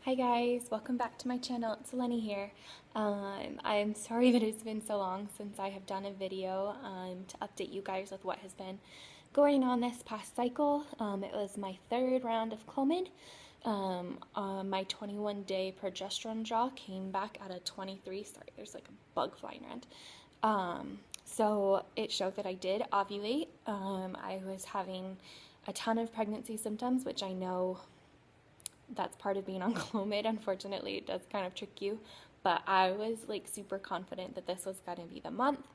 Hi guys, welcome back to my channel. It's Lenny here. I'm sorry that it's been so long since I have done a video to update you guys with what has been going on this past cycle. It was my third round of Clomid. My 21-day progesterone draw came back at a 23. Sorry, there's like a bug flying around. So it showed that I did ovulate. I was having a ton of pregnancy symptoms, which I know that's part of being on Clomid. Unfortunately, it does kind of trick you, but I was like super confident that this was going to be the month.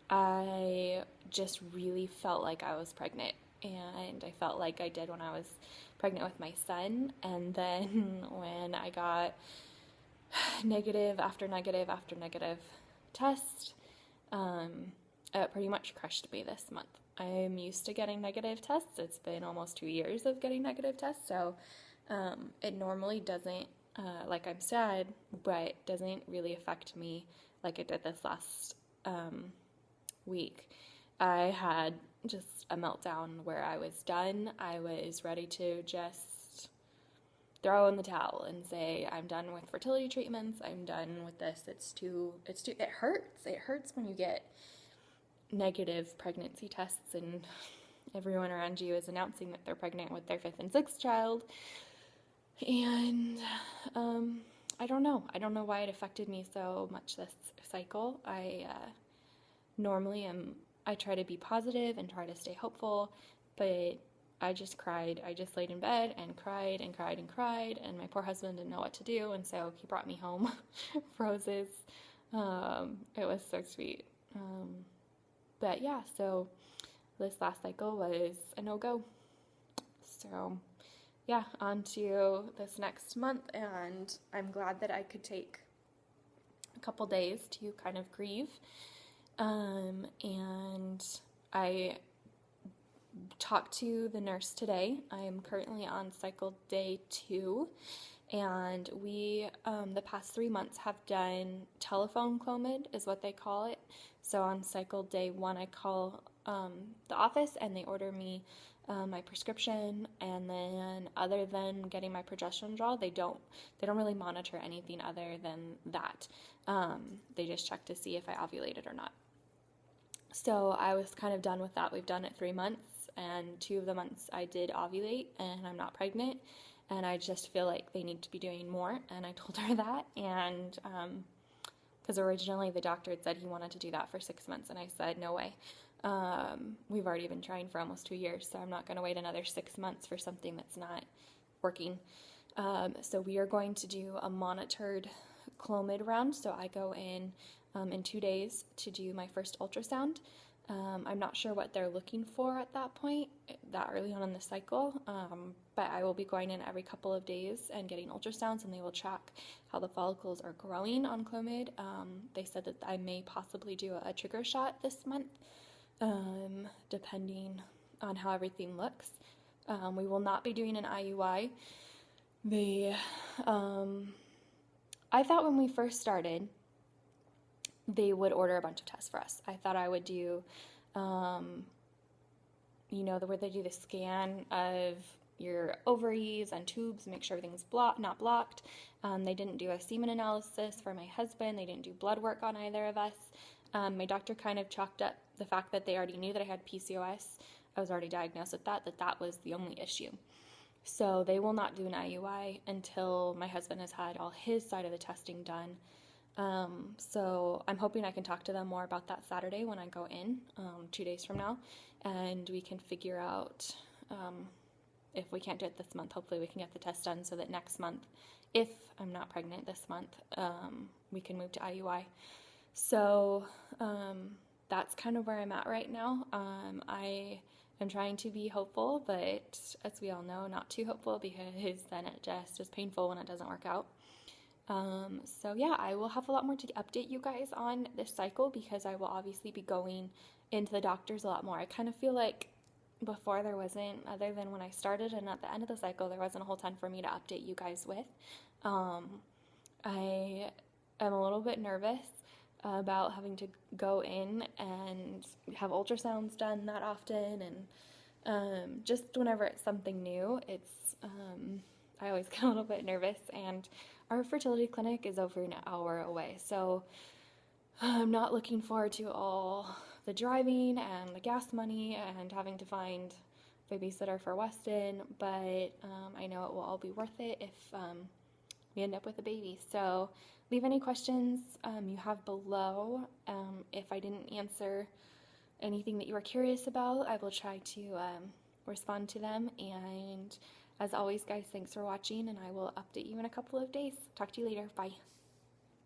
I just really felt like I was pregnant, and I felt like I did when I was pregnant with my son. And then when I got negative after negative after negative test, it pretty much crushed me this month. I'm used to getting negative tests. It's been almost 2 years of getting negative tests, so it normally doesn't, like I'm sad, but doesn't really affect me like it did this last week. I had just a meltdown where I was done. I was ready to just throw in the towel and say, I'm done with fertility treatments. I'm done with this. It hurts. It hurts when you get negative pregnancy tests and everyone around you is announcing that they're pregnant with their 5th and 6th child. And I don't know why it affected me so much this cycle. I try to be positive and try to stay hopeful, but I just cried. I just laid in bed and cried and cried and cried, and my poor husband didn't know what to do, and so he brought me home roses. It was so sweet. But yeah, so this last cycle was a no-go. So yeah, on to this next month, and I'm glad that I could take a couple days to kind of grieve. And I talked to the nurse today. I am currently on cycle day 2, and we, the past 3 months, have done telephone Clomid, is what they call it. So on cycle day 1, I call the office and they order me my prescription, and then other than getting my progesterone draw, they don't really monitor anything other than that. They just check to see if I ovulated or not. So I was kind of done with that. We've done it 3 months, and 2 of the months I did ovulate, and I'm not pregnant, and I just feel like they need to be doing more, and I told her that, and because originally the doctor had said he wanted to do that for 6 months, and I said, no way. We've already been trying for almost 2 years, so I'm not going to wait another 6 months for something that's not working. So we are going to do a monitored Clomid round, so I go in 2 days to do my first ultrasound. I'm not sure what they're looking for at that point, that early on in the cycle, but I will be going in every couple of days and getting ultrasounds, and they will track how the follicles are growing on Clomid. They said that I may possibly do a trigger shot this month, depending on how everything looks. We will not be doing an IUI. I thought when we first started, they would order a bunch of tests for us. I thought I would do, where they do the scan of your ovaries and tubes, make sure everything's not blocked. They didn't do a semen analysis for my husband. They didn't do blood work on either of us. My doctor kind of chalked up the fact that they already knew that I had PCOS. I was already diagnosed with that was the only issue. So they will not do an IUI until my husband has had all his side of the testing done. So I'm hoping I can talk to them more about that Saturday when I go in, 2 days from now, and we can figure out, if we can't do it this month, hopefully we can get the test done so that next month, if I'm not pregnant this month, we can move to IUI. So, that's kind of where I'm at right now. I am trying to be hopeful, but as we all know, not too hopeful, because then it just is painful when it doesn't work out. So yeah, I will have a lot more to update you guys on this cycle, because I will obviously be going into the doctors a lot more. I kind of feel like before there wasn't, other than when I started and at the end of the cycle, there wasn't a whole ton for me to update you guys with. I am a little bit nervous about having to go in and have ultrasounds done that often, and just whenever it's something new, it's I always get a little bit nervous, and our fertility clinic is over an hour away, so I'm not looking forward to all the driving and the gas money and having to find a babysitter for Weston, but I know it will all be worth it if we end up with a baby. So leave any questions you have below. If I didn't answer anything that you were curious about, I will try to respond to them. And as always, guys, thanks for watching, and I will update you in a couple of days. Talk to you later. Bye.